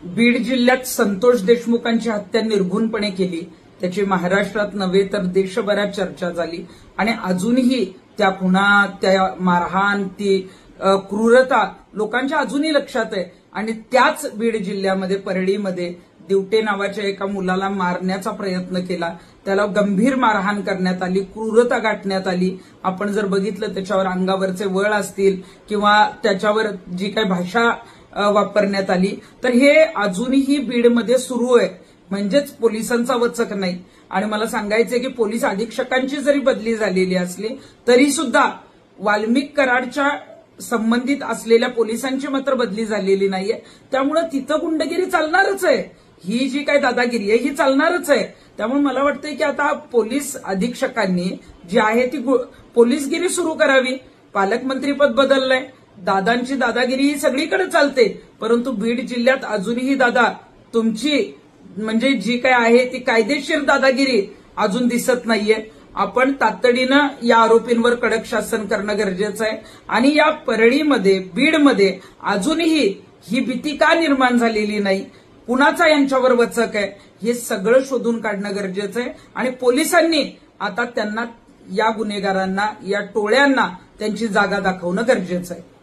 बीड जिल्ह्यात संतोष देशमुखांची हत्या निर्घृणपणे केली, त्याची महाराष्ट्रात नव्हे तर देशभरात चर्चा झाली आणि अजूनही त्या खुणा, त्या मारहाण, ती क्रूरता लोकांच्या अजूनही लक्षात आहे। आणि त्याच बीड जिल्ह्यामध्ये परळीमध्ये दिवटे नावाच्या एका मुलाला मारण्याचा प्रयत्न केला, त्याला गंभीर मारहाण करण्यात आली, क्रूरता गाठण्यात आली। आपण जर बघितलं त्याच्यावर अंगावरचे वळ असतील किंवा त्याच्यावर जी काही भाषा वापरण्यात आली, तर हे अजूनही बीडमध्ये सुरू आहे, म्हणजेच पोलिसांचा वचक नाही। आणि मला सांगायचंय की पोलीस अधीक्षकांची जरी बदली झालेली असली तरी सुद्धा वाल्मिक कराडच्या संबंधित असलेल्या पोलिसांची मात्र बदली झालेली नाहीये। त्यामुळे तिथं गुंडगिरी चालणारच आहे, ही जी काही दादागिरी आहे ही चालणारच आहे। त्यामुळे मला वाटतंय की आता पोलीस अधीक्षकांनी जी आहे ती पोलीसगिरी सुरू करावी। पालकमंत्रीपद बदललंय, दादांची दादागिरी ही सगळीकडे चालते, परंतु बीड जिल्ह्यात अजूनही दादा तुमची म्हणजे जी काय आहे ती कायदेशीर दादागिरी अजून दिसत नाहीये। आपण तातडीनं या आरोपींवर कडक शासन करणं गरजेचं आहे। आणि या परळीमध्ये, बीडमध्ये अजूनही ही भीती का निर्माण झालेली नाही, कुणाचा यांच्यावर वचक आहे, हे सगळं शोधून काढणं गरजेचं आहे। आणि पोलिसांनी आता त्यांना, या गुन्हेगारांना, या टोळ्यांना त्यांची जागा दाखवणं गरजेचं आहे।